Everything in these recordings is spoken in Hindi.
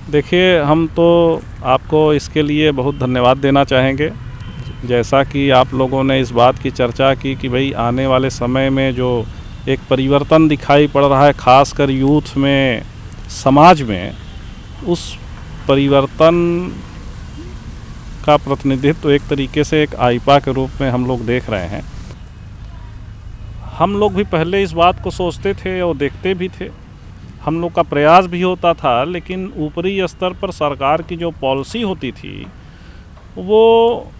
देखिए, हम तो आपको इसके लिए बहुत धन्यवाद देना चाहेंगे। जैसा कि आप लोगों ने इस बात की चर्चा की कि भाई आने वाले समय में जो एक परिवर्तन दिखाई पड़ रहा है, ख़ासकर यूथ में, समाज में, उस परिवर्तन का प्रतिनिधित्व एक तरीके से एक आईपा के रूप में हम लोग देख रहे हैं। हम लोग भी पहले इस बात को सोचते थे और देखते भी थे, हम लोग का प्रयास भी होता था, लेकिन ऊपरी स्तर पर सरकार की जो पॉलिसी होती थी, वो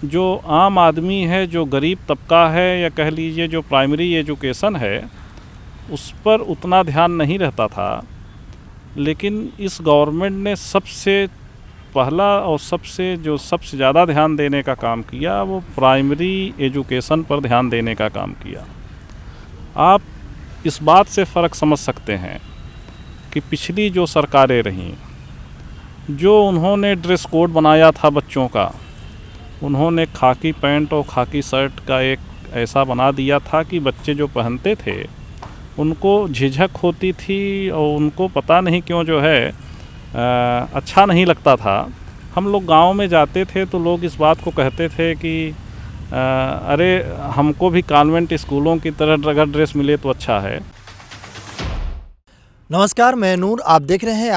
जो आम आदमी है, जो गरीब तबका है, या कह लीजिए जो प्राइमरी एजुकेशन है, उस पर उतना ध्यान नहीं रहता था। लेकिन इस गवर्नमेंट ने सबसे पहला और सबसे ज़्यादा ध्यान देने का काम किया, वो प्राइमरी एजुकेशन पर ध्यान देने का काम किया। आप इस बात से फ़र्क समझ सकते हैं कि पिछली जो सरकारें रहीं, जो उन्होंने ड्रेस कोड बनाया था बच्चों का, उन्होंने खाकी पैंट और खाकी शर्ट का एक ऐसा बना दिया था कि बच्चे जो पहनते थे उनको झिझक होती थी और उनको पता नहीं क्यों जो है अच्छा नहीं लगता था। हम लोग गांव में जाते थे तो लोग इस बात को कहते थे कि अरे हमको भी कॉन्वेंट स्कूलों की तरह अगर ड्रेस मिले तो अच्छा है। नमस्कार, मैं नूर, आप देख रहे हैं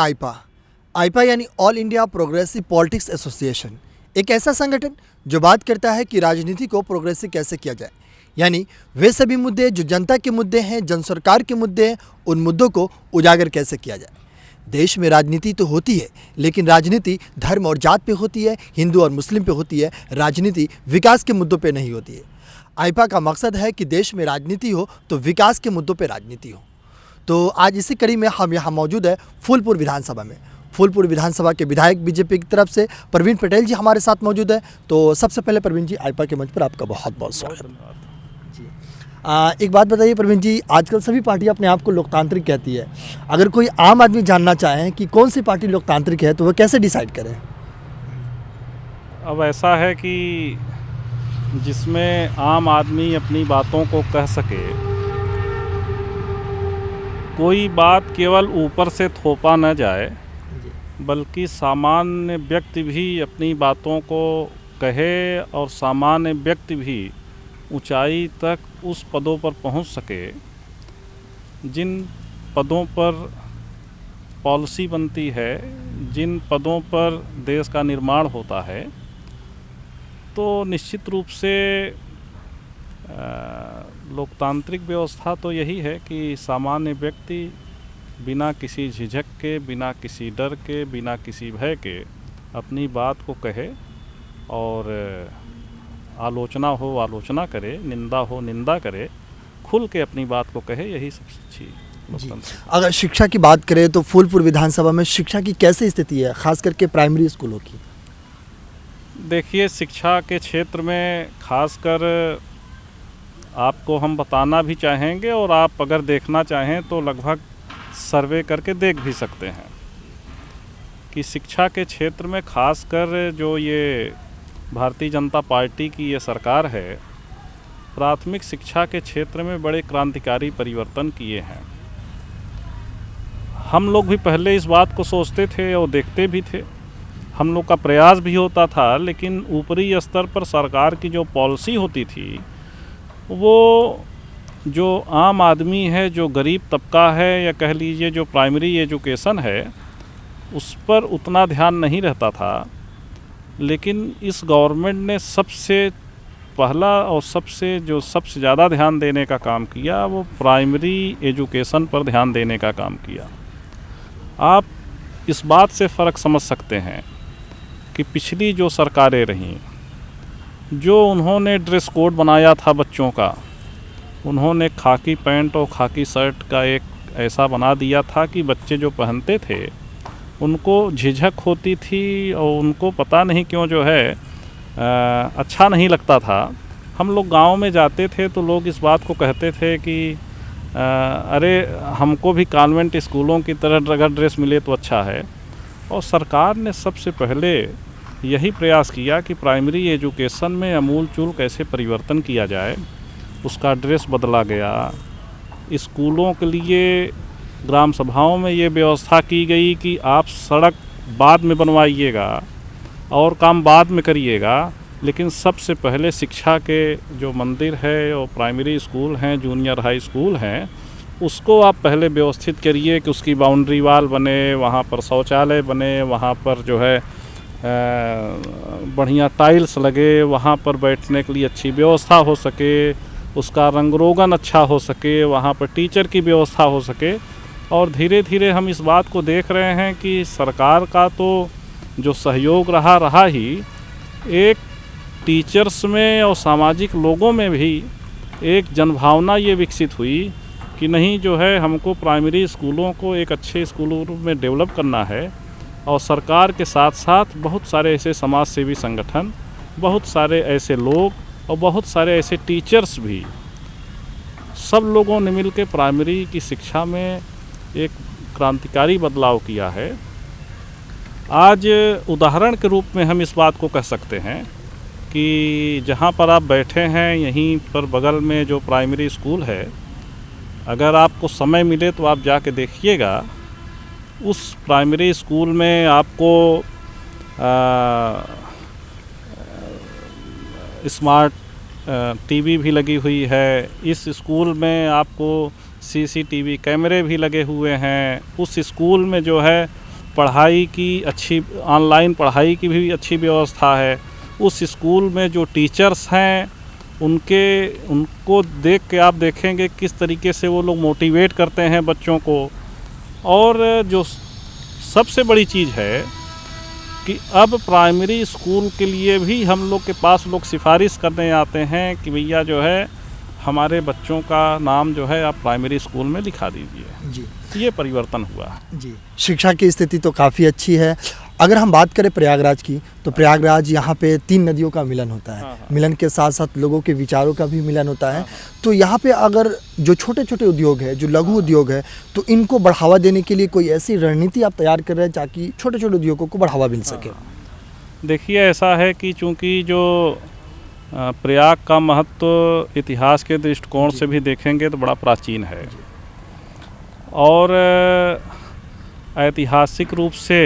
आईपा यानी all India progressive politics association, एक ऐसा संगठन जो बात करता है कि राजनीति को प्रोग्रेसिव कैसे किया जाए, यानी वे सभी मुद्दे जो जनता के मुद्दे हैं, जन सरकार के मुद्दे हैं, उन मुद्दों को उजागर कैसे किया जाए। देश में राजनीति तो होती है, लेकिन राजनीति धर्म और जात पे होती है, हिंदू और मुस्लिम पे होती है, राजनीति विकास के मुद्दों पे नहीं होती है। आईपा का मकसद है कि देश में राजनीति हो तो विकास के मुद्दों पे राजनीति हो। तो आज इसी कड़ी में हम यहाँ मौजूद है फूलपुर विधानसभा में। फूलपुर विधानसभा के विधायक बीजेपी की तरफ से प्रवीण पटेल जी हमारे साथ मौजूद है। तो सबसे पहले प्रवीण जी, आईपा के मंच पर आपका बहुत बहुत स्वागत जी। एक बात बताइए प्रवीण जी, आजकल सभी पार्टियां अपने आप को लोकतांत्रिक कहती है। अगर कोई आम आदमी जानना चाहे कि कौन सी पार्टी लोकतांत्रिक है तो वह कैसे डिसाइड करें? अब ऐसा है कि जिसमें आम आदमी अपनी बातों को कह सके, कोई बात केवल ऊपर से थोपा न जाए, बल्कि सामान्य व्यक्ति भी अपनी बातों को कहे और सामान्य व्यक्ति भी ऊंचाई तक उस पदों पर पहुंच सके जिन पदों पर पॉलिसी बनती है, जिन पदों पर देश का निर्माण होता है। तो निश्चित रूप से लोकतांत्रिक व्यवस्था तो यही है कि सामान्य व्यक्ति बिना किसी झिझक के, बिना किसी डर के, बिना किसी भय के अपनी बात को कहे, और आलोचना हो आलोचना करे, निंदा हो निंदा करे, खुल के अपनी बात को कहे। यही सबसे अच्छी लोकतंत्र। अगर शिक्षा की बात करें तो फूलपुर विधानसभा में शिक्षा की कैसी स्थिति है, खास करके प्राइमरी स्कूलों की? देखिए, शिक्षा के क्षेत्र में खासकर आपको हम बताना भी चाहेंगे, और आप अगर देखना चाहें तो लगभग सर्वे करके देख भी सकते हैं कि शिक्षा के क्षेत्र में खासकर जो ये भारतीय जनता पार्टी की ये सरकार है, प्राथमिक शिक्षा के क्षेत्र में बड़े क्रांतिकारी परिवर्तन किए हैं। हम लोग भी पहले इस बात को सोचते थे और देखते भी थे, हम लोग का प्रयास भी होता था, लेकिन ऊपरी स्तर पर सरकार की जो पॉलिसी होती थी, वो जो आम आदमी है, जो गरीब तबका है, या कह लीजिए जो प्राइमरी एजुकेशन है, उस पर उतना ध्यान नहीं रहता था। लेकिन इस गवर्नमेंट ने सबसे पहला और सबसे ज़्यादा ध्यान देने का काम किया, वो प्राइमरी एजुकेशन पर ध्यान देने का काम किया। आप इस बात से फ़र्क समझ सकते हैं कि पिछली जो सरकारें रहीं, जो उन्होंने ड्रेस कोड बनाया था बच्चों का, उन्होंने खाकी पैंट और खाकी शर्ट का एक ऐसा बना दिया था कि बच्चे जो पहनते थे उनको झिझक होती थी और उनको पता नहीं क्यों जो है अच्छा नहीं लगता था। हम लोग गांव में जाते थे तो लोग इस बात को कहते थे कि अरे हमको भी कॉन्वेंट स्कूलों की तरह अगर ड्रेस मिले तो अच्छा है। और सरकार ने सबसे पहले यही प्रयास किया कि प्राइमरी एजुकेशन में आमूलचूल कैसे परिवर्तन किया जाए। उसका ड्रेस बदला गया। स्कूलों के लिए ग्राम सभाओं में ये व्यवस्था की गई कि आप सड़क बाद में बनवाइएगा और काम बाद में करिएगा, लेकिन सबसे पहले शिक्षा के जो मंदिर है और प्राइमरी स्कूल हैं, जूनियर हाई स्कूल हैं, उसको आप पहले व्यवस्थित करिए कि उसकी बाउंड्री वाल बने, वहाँ पर शौचालय बने, वहाँ पर जो है बढ़िया टाइल्स लगे, वहाँ पर बैठने के लिए अच्छी व्यवस्था हो सके, उसका रंग रोगन अच्छा हो सके, वहाँ पर टीचर की व्यवस्था हो सके। और धीरे धीरे हम इस बात को देख रहे हैं कि सरकार का तो जो सहयोग रहा ही, एक टीचर्स में और सामाजिक लोगों में भी एक जनभावना ये विकसित हुई कि नहीं जो है हमको प्राइमरी स्कूलों को एक अच्छे स्कूलों में डेवलप करना है। और सरकार के साथ साथ बहुत सारे ऐसे समाज सेवी संगठन, बहुत सारे ऐसे लोग और बहुत सारे ऐसे टीचर्स भी, सब लोगों ने मिल के प्राइमरी की शिक्षा में एक क्रांतिकारी बदलाव किया है। आज उदाहरण के रूप में हम इस बात को कह सकते हैं कि जहाँ पर आप बैठे हैं यहीं पर बगल में जो प्राइमरी स्कूल है, अगर आपको समय मिले तो आप जाके देखिएगा। उस प्राइमरी स्कूल में आपको स्मार्ट टीवी भी लगी हुई है। इस स्कूल में आपको सीसीटीवी कैमरे भी लगे हुए हैं। उस स्कूल में जो है पढ़ाई की अच्छी, ऑनलाइन पढ़ाई की भी अच्छी व्यवस्था है। उस स्कूल में जो टीचर्स हैं उनको देख के आप देखेंगे किस तरीके से वो लोग मोटिवेट करते हैं बच्चों को। और जो सबसे बड़ी चीज़ है कि अब प्राइमरी स्कूल के लिए भी हम लोग के पास लोग सिफारिश करने आते हैं कि भैया जो है हमारे बच्चों का नाम जो है आप प्राइमरी स्कूल में लिखा दीजिए जी। ये परिवर्तन हुआ जी, शिक्षा की स्थिति तो काफ़ी अच्छी है। अगर हम बात करें प्रयागराज की, तो प्रयागराज यहाँ पे 3 नदियों का मिलन होता है। मिलन के साथ साथ लोगों के विचारों का भी मिलन होता है। तो यहाँ पे अगर जो छोटे छोटे उद्योग है, जो लघु उद्योग है, तो इनको बढ़ावा देने के लिए कोई ऐसी रणनीति आप तैयार कर रहे हैं ताकि छोटे छोटे उद्योगों को बढ़ावा मिल सके? देखिए, ऐसा है कि चूँकि जो प्रयाग का महत्व इतिहास के दृष्टिकोण से भी देखेंगे तो बड़ा प्राचीन है और ऐतिहासिक रूप से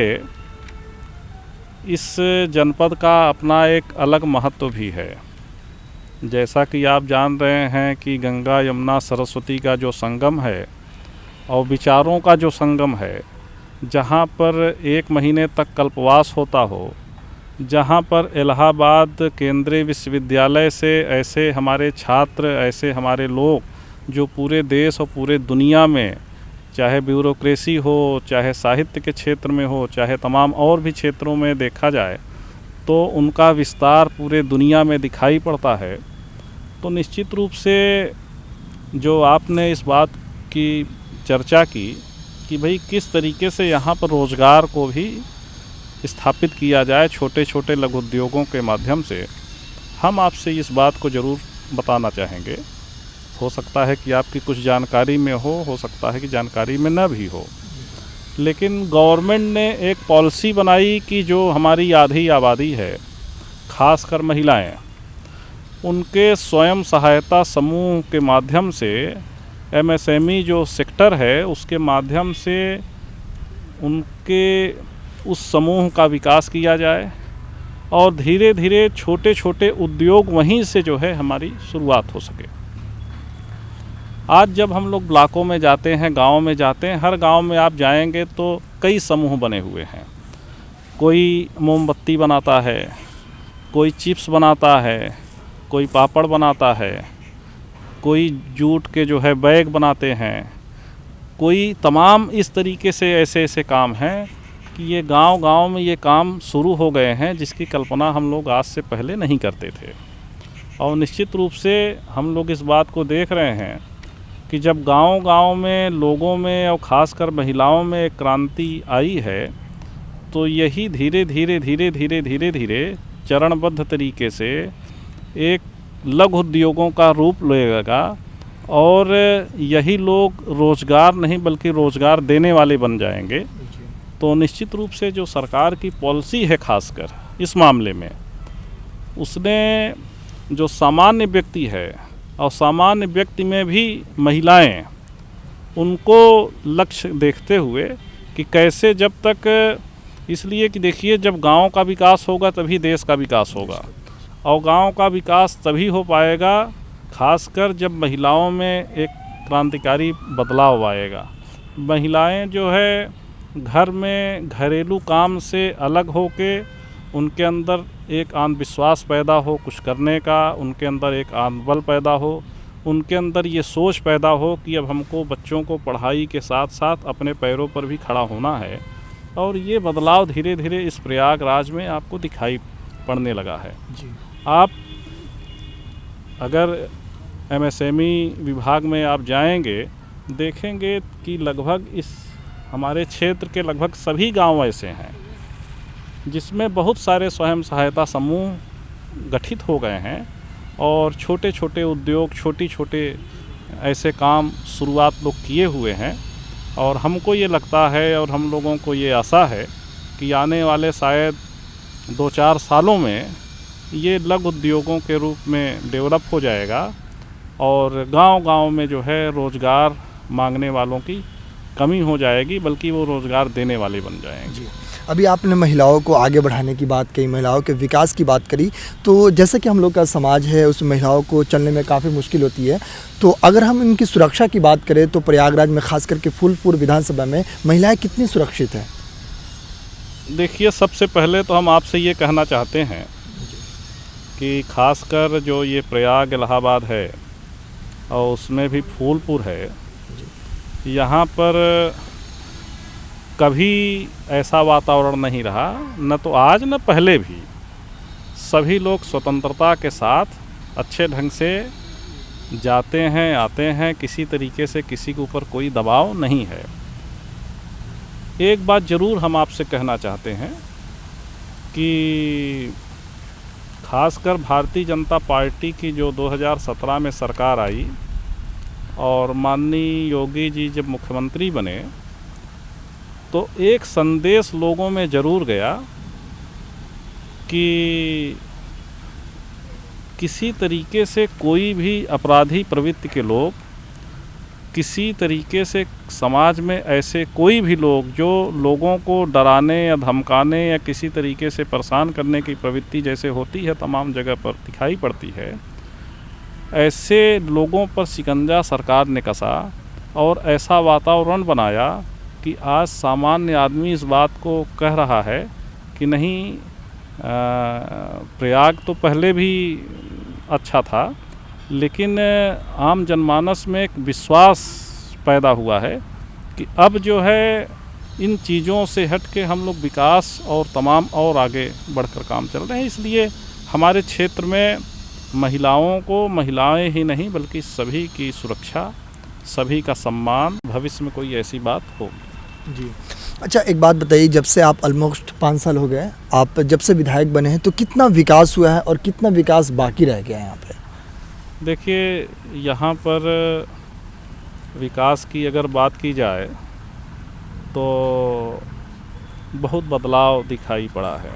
इस जनपद का अपना एक अलग महत्व भी है। जैसा कि आप जान रहे हैं कि गंगा यमुना सरस्वती का जो संगम है और विचारों का जो संगम है, जहाँ पर 1 महीने तक कल्पवास होता हो, जहाँ पर इलाहाबाद केंद्रीय विश्वविद्यालय से ऐसे हमारे छात्र, ऐसे हमारे लोग जो पूरे देश और पूरे दुनिया में, चाहे ब्यूरोक्रेसी हो, चाहे साहित्य के क्षेत्र में हो, चाहे तमाम और भी क्षेत्रों में देखा जाए, तो उनका विस्तार पूरे दुनिया में दिखाई पड़ता है। तो निश्चित रूप से जो आपने इस बात की चर्चा की कि भाई किस तरीके से यहाँ पर रोज़गार को भी स्थापित किया जाए छोटे छोटे लघु उद्योगों के माध्यम से, हम आपसे इस बात को ज़रूर बताना चाहेंगे। हो सकता है कि आपकी कुछ जानकारी में हो सकता है कि जानकारी में न भी हो, लेकिन गवर्नमेंट ने एक पॉलिसी बनाई कि जो हमारी आधी आबादी है, खासकर महिलाएं, उनके स्वयं सहायता समूह के माध्यम से एमएसएमई जो सेक्टर है उसके माध्यम से उनके उस समूह का विकास किया जाए और धीरे धीरे छोटे छोटे उद्योग वहीं से जो है हमारी शुरुआत हो सके। आज जब हम लोग ब्लॉकों में जाते हैं, गाँव में जाते हैं, हर गाँव में आप जाएंगे तो कई समूह बने हुए हैं। कोई मोमबत्ती बनाता है, कोई चिप्स बनाता है, कोई पापड़ बनाता है, कोई जूट के जो है बैग बनाते हैं, कोई तमाम इस तरीके से ऐसे ऐसे काम हैं कि ये गांव-गांव में ये काम शुरू हो गए हैं जिसकी कल्पना हम लोग आज से पहले नहीं करते थे। और निश्चित रूप से हम लोग इस बात को देख रहे हैं कि जब गांव-गांव में लोगों में और ख़ासकर महिलाओं में एक क्रांति आई है, तो यही धीरे धीरे चरणबद्ध तरीके से एक लघु उद्योगों का रूप लेगा और यही लोग रोज़गार नहीं बल्कि रोज़गार देने वाले बन जाएंगे। तो निश्चित रूप से जो सरकार की पॉलिसी है खासकर इस मामले में, उसने जो सामान्य व्यक्ति है और सामान्य व्यक्ति में भी महिलाएं, उनको लक्ष्य देखते हुए कि कैसे जब तक इसलिए कि देखिए, जब गांव का विकास होगा तभी देश का विकास होगा, और गांव का विकास तभी हो पाएगा खासकर जब महिलाओं में एक क्रांतिकारी बदलाव आएगा। महिलाएं जो है घर में घरेलू काम से अलग होके उनके अंदर एक आत्मविश्वास पैदा हो कुछ करने का, उनके अंदर एक आत्मबल पैदा हो, उनके अंदर ये सोच पैदा हो कि अब हमको बच्चों को पढ़ाई के साथ साथ अपने पैरों पर भी खड़ा होना है। और ये बदलाव धीरे धीरे इस प्रयागराज में आपको दिखाई पड़ने लगा है जी। आप अगर एमएसएमई विभाग में आप जाएंगे, देखेंगे कि लगभग इस हमारे क्षेत्र के लगभग सभी गांव ऐसे हैं जिसमें बहुत सारे स्वयं सहायता समूह गठित हो गए हैं और छोटे छोटे उद्योग, छोटी छोटे ऐसे काम शुरुआत लोग किए हुए हैं। और हमको ये लगता है और हम लोगों को ये आशा है कि आने वाले शायद 2-4 सालों में ये लघु उद्योगों के रूप में डेवलप हो जाएगा और गांव-गांव में जो है रोज़गार मांगने वालों की कमी हो जाएगी, बल्कि वो रोज़गार देने वाले बन जाएंगे। जी। अभी आपने महिलाओं को आगे बढ़ाने की बात कही, महिलाओं के विकास की बात करी, तो जैसे कि हम लोग का समाज है उस महिलाओं को चलने में काफ़ी मुश्किल होती है, तो अगर हम इनकी सुरक्षा की बात करें तो प्रयागराज में खास करके फूलपुर विधानसभा में महिलाएं कितनी सुरक्षित हैं? देखिए, सबसे पहले तो हम आपसे ये कहना चाहते हैं कि खासकर जो ये प्रयाग इलाहाबाद है और उसमें भी फूलपुर है, यहाँ पर कभी ऐसा वातावरण नहीं रहा, न तो आज न पहले भी। सभी लोग स्वतंत्रता के साथ अच्छे ढंग से जाते हैं, आते हैं, किसी तरीके से किसी के ऊपर कोई दबाव नहीं है। एक बात ज़रूर हम आपसे कहना चाहते हैं कि खासकर भारतीय जनता पार्टी की जो 2017 में सरकार आई और माननीय योगी जी जब मुख्यमंत्री बने, तो एक संदेश लोगों में ज़रूर गया कि किसी तरीके से कोई भी अपराधी प्रवृत्ति के लोग, किसी तरीके से समाज में ऐसे कोई भी लोग जो लोगों को डराने या धमकाने या किसी तरीके से परेशान करने की प्रवृत्ति जैसे होती है तमाम जगह पर दिखाई पड़ती है, ऐसे लोगों पर शिकंजा सरकार ने कसा और ऐसा वातावरण बनाया कि आज सामान्य आदमी इस बात को कह रहा है कि नहीं, प्रयाग तो पहले भी अच्छा था, लेकिन आम जनमानस में एक विश्वास पैदा हुआ है कि अब जो है इन चीज़ों से हट के हम लोग विकास और तमाम और आगे बढ़कर काम चल रहे हैं। इसलिए हमारे क्षेत्र में महिलाओं को, महिलाएं ही नहीं बल्कि सभी की सुरक्षा, सभी का सम्मान, भविष्य में कोई ऐसी बात हो। जी। अच्छा, एक बात बताइए, जब से आप ऑलमोस्ट 5 साल हो गए, आप जब से विधायक बने हैं, तो कितना विकास हुआ है और कितना विकास बाकी रह गया है यहाँ पे? देखिए, यहाँ पर विकास की अगर बात की जाए तो बहुत बदलाव दिखाई पड़ा है।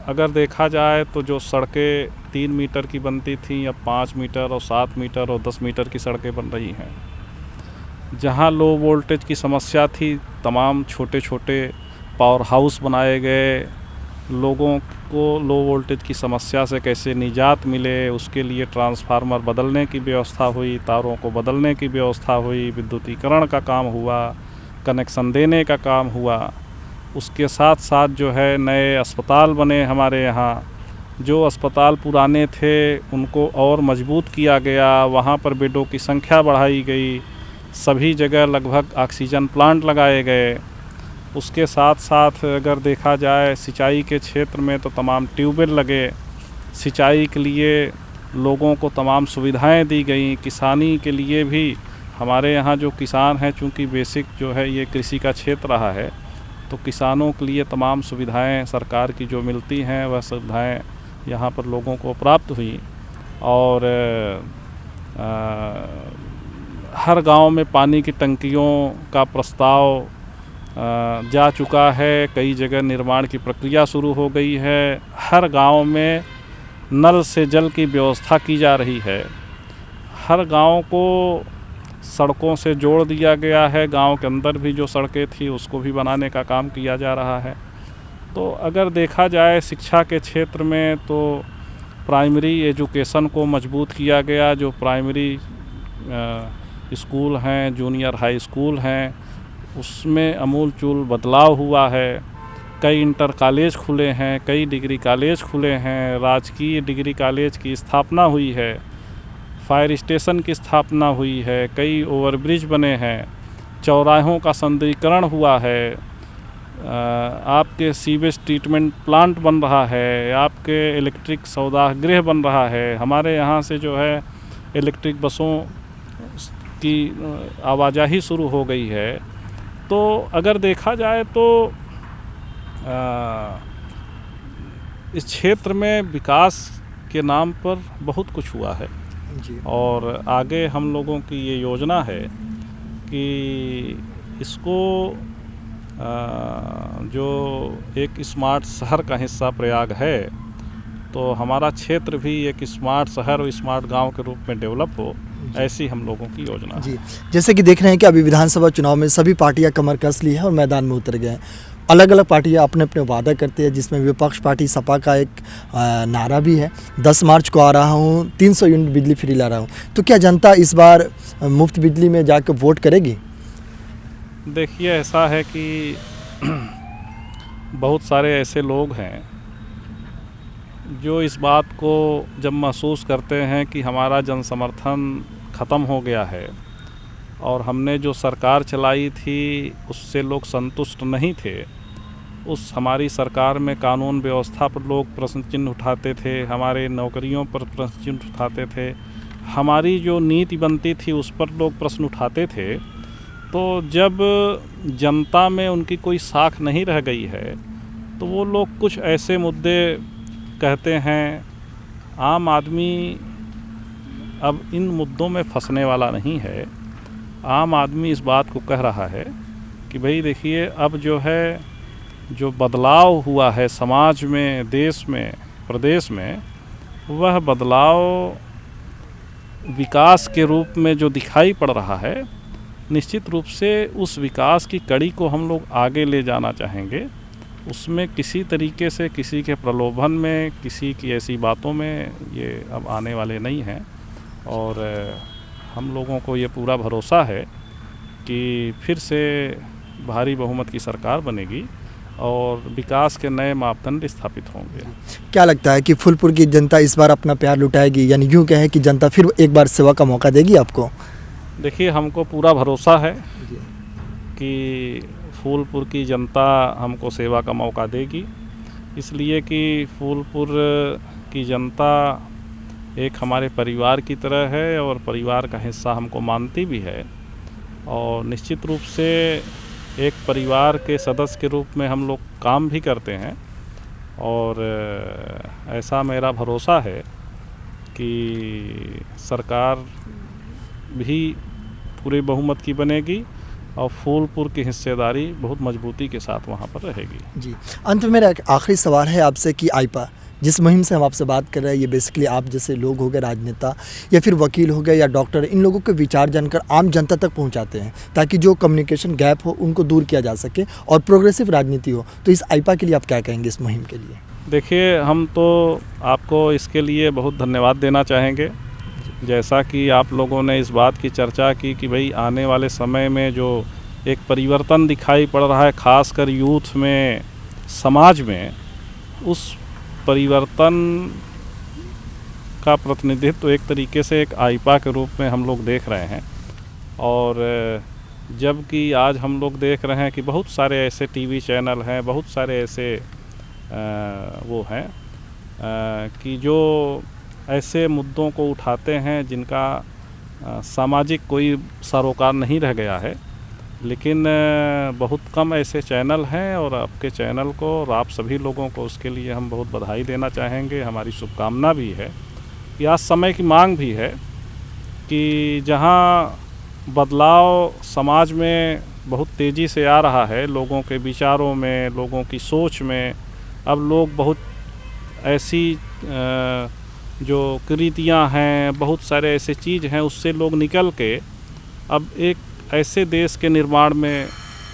अगर देखा जाए तो जो सड़कें 3 मीटर की बनती थी अब 5 मीटर और 7 मीटर और 10 मीटर की सड़कें बन रही हैं। जहाँ लो वोल्टेज की समस्या थी, तमाम छोटे छोटे पावर हाउस बनाए गए। लोगों को लो वोल्टेज की समस्या से कैसे निजात मिले, उसके लिए ट्रांसफार्मर बदलने की व्यवस्था हुई, तारों को बदलने की व्यवस्था हुई, विद्युतीकरण का काम हुआ, कनेक्शन देने का काम हुआ। उसके साथ साथ जो है नए अस्पताल बने हमारे यहाँ। जो अस्पताल पुराने थे उनको और मजबूत किया गया, वहाँ पर बेडों की संख्या बढ़ाई गई, सभी जगह लगभग ऑक्सीजन प्लांट लगाए गए। उसके साथ साथ अगर देखा जाए सिंचाई के क्षेत्र में तो तमाम ट्यूबवेल लगे, सिंचाई के लिए लोगों को तमाम सुविधाएं दी गई। किसानी के लिए भी हमारे यहाँ जो किसान हैं, चूँकि बेसिक जो है ये कृषि का क्षेत्र रहा है, तो किसानों के लिए तमाम सुविधाएं सरकार की जो मिलती हैं वह सुविधाएं यहाँ पर लोगों को प्राप्त हुई। और हर गांव में पानी की टंकियों का प्रस्ताव जा चुका है। कई जगह निर्माण की प्रक्रिया शुरू हो गई है। हर गांव में नल से जल की व्यवस्था की जा रही है। हर गांव को सड़कों से जोड़ दिया गया है। गांव के अंदर भी जो सड़कें थी उसको भी बनाने का काम किया जा रहा है। तो अगर देखा जाए शिक्षा के क्षेत्र में तो प्राइमरी एजुकेशन को मजबूत किया गया। जो प्राइमरी स्कूल हैं, जूनियर हाई स्कूल हैं, उसमें अमूलचूल बदलाव हुआ है। कई इंटर कॉलेज खुले हैं, कई डिग्री कॉलेज खुले हैं, राजकीय डिग्री कॉलेज की स्थापना हुई है, फायर स्टेशन की स्थापना हुई है, कई ओवरब्रिज बने हैं, चौराहों का सौंदर्यीकरण हुआ है, आपके सीवेज ट्रीटमेंट प्लांट बन रहा है, आपके इलेक्ट्रिक सौदागृह बन रहा है। हमारे यहाँ से जो है इलेक्ट्रिक बसों की आवाजाही शुरू हो गई है। तो अगर देखा जाए तो इस क्षेत्र में विकास के नाम पर बहुत कुछ हुआ है जी। और आगे हम लोगों की ये योजना है कि इसको जो एक स्मार्ट शहर का हिस्सा प्रयाग है, तो हमारा क्षेत्र भी एक स्मार्ट शहर और स्मार्ट गांव के रूप में डेवलप हो, ऐसी हम लोगों की योजना है। जी, जैसे कि देख रहे हैं कि अभी विधानसभा चुनाव में सभी पार्टियां कमर कस ली है और मैदान में उतर गए हैं। अलग अलग पार्टियां अपने अपने वादा करती है, जिसमें विपक्ष पार्टी सपा का एक नारा भी है, 10 मार्च को आ रहा हूं, 300 यूनिट बिजली फ्री ला रहा हूं। तो क्या जनता इस बार मुफ्त बिजली में जाकर वोट करेगी? देखिए, ऐसा है कि बहुत सारे ऐसे लोग हैं जो इस बात को जब महसूस करते हैं कि हमारा जन समर्थन ख़त्म हो गया है और हमने जो सरकार चलाई थी उससे लोग संतुष्ट नहीं थे। उस हमारी सरकार में कानून व्यवस्था पर लोग प्रश्न चिन्ह उठाते थे, हमारे नौकरियों पर प्रश्न चिन्ह उठाते थे, हमारी जो नीति बनती थी उस पर लोग प्रश्न उठाते थे। तो जब जनता में उनकी कोई साख नहीं रह गई है तो वो लोग कुछ ऐसे मुद्दे कहते हैं। आम आदमी अब इन मुद्दों में फंसने वाला नहीं है। आम आदमी इस बात को कह रहा है कि भाई देखिए, अब जो है जो बदलाव हुआ है समाज में, देश में, प्रदेश में, वह बदलाव विकास के रूप में जो दिखाई पड़ रहा है, निश्चित रूप से उस विकास की कड़ी को हम लोग आगे ले जाना चाहेंगे। उसमें किसी तरीके से किसी के प्रलोभन में, किसी की ऐसी बातों में ये अब आने वाले नहीं हैं। और हम लोगों को ये पूरा भरोसा है कि फिर से भारी बहुमत की सरकार बनेगी और विकास के नए मापदंड स्थापित होंगे। क्या लगता है कि फूलपुर की जनता इस बार अपना प्यार लुटाएगी, यानी यूँ कहें कि जनता फिर एक बार सेवा का मौका देगी आपको? देखिए, हमको पूरा भरोसा है कि फूलपुर की जनता हमको सेवा का मौका देगी, इसलिए कि फूलपुर की जनता एक हमारे परिवार की तरह है और परिवार का हिस्सा हमको मानती भी है। और निश्चित रूप से एक परिवार के सदस्य के रूप में हम लोग काम भी करते हैं और ऐसा मेरा भरोसा है कि सरकार भी पूरे बहुमत की बनेगी और फूलपुर की हिस्सेदारी बहुत मजबूती के साथ वहाँ पर रहेगी। जी, अंत में मेरा एक आखिरी सवाल है आपसे कि आईपा जिस मुहिम से हम आपसे बात कर रहे हैं, ये बेसिकली आप जैसे लोग हो गए, राजनेता या फिर वकील हो गए या डॉक्टर, इन लोगों के विचार जानकर आम जनता तक पहुंचाते हैं ताकि जो कम्युनिकेशन गैप हो उनको दूर किया जा सके और प्रोग्रेसिव राजनीति हो। तो इस आईपा के लिए आप क्या कहेंगे, इस मुहिम के लिए? देखिए, हम तो आपको इसके लिए बहुत धन्यवाद देना चाहेंगे। जैसा कि आप लोगों ने इस बात की चर्चा की कि भाई आने वाले समय में जो एक परिवर्तन दिखाई पड़ रहा है, ख़ासकर यूथ में, समाज में, उस परिवर्तन का प्रतिनिधित्व एक तरीके से एक आईपा के रूप में हम लोग देख रहे हैं। और जबकि आज हम लोग देख रहे हैं कि बहुत सारे ऐसे टीवी चैनल हैं, बहुत सारे ऐसे वो हैं कि जो ऐसे मुद्दों को उठाते हैं जिनका सामाजिक कोई सरोकार नहीं रह गया है, लेकिन बहुत कम ऐसे चैनल हैं और आपके चैनल को और आप सभी लोगों को उसके लिए हम बहुत बधाई देना चाहेंगे। हमारी शुभकामना भी है कि आज समय की मांग भी है कि जहां बदलाव समाज में बहुत तेज़ी से आ रहा है, लोगों के विचारों में, लोगों की सोच में, अब लोग बहुत ऐसी जो कुरीतियाँ हैं, बहुत सारे ऐसे चीज़ हैं, उससे लोग निकल के अब एक ऐसे देश के निर्माण में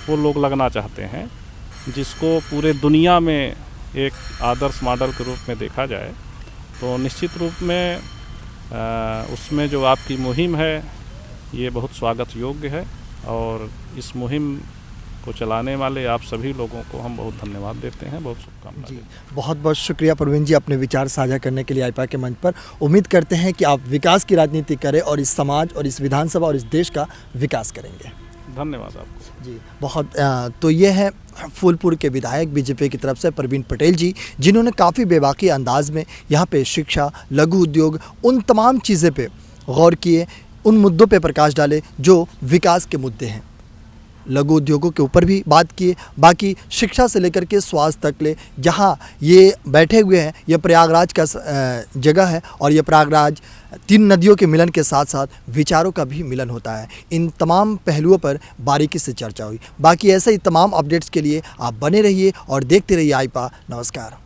वो लोग लगना चाहते हैं जिसको पूरे दुनिया में एक आदर्श मॉडल के रूप में देखा जाए। तो निश्चित रूप में उसमें जो आपकी मुहिम है ये बहुत स्वागत योग्य है, और इस मुहिम को चलाने वाले आप सभी लोगों को हम बहुत धन्यवाद देते हैं, बहुत शुभकामनाएं देते हैं। बहुत बहुत शुक्रिया प्रवीण जी अपने विचार साझा करने के लिए आईपा के मंच पर। उम्मीद करते हैं कि आप विकास की राजनीति करें और इस समाज और इस विधानसभा और इस देश का विकास करेंगे। धन्यवाद आपको जी बहुत। तो ये है फूलपुर के विधायक बीजेपी की तरफ से प्रवीण पटेल जी, जिन्होंने काफ़ी बेबाकी अंदाज में यहाँ पे शिक्षा, लघु उद्योग, उन तमाम चीज़ें पे गौर किए, उन मुद्दों पे प्रकाश डाले जो विकास के मुद्दे हैं। लघु उद्योगों के ऊपर भी बात किए, बाकी शिक्षा से लेकर के स्वास्थ्य तक ले। जहाँ ये बैठे हुए हैं ये प्रयागराज का जगह है, और ये प्रयागराज 3 नदियों के मिलन के साथ साथ विचारों का भी मिलन होता है। इन तमाम पहलुओं पर बारीकी से चर्चा हुई। बाकी ऐसे ही तमाम अपडेट्स के लिए आप बने रहिए और देखते रहिए आईपा। नमस्कार।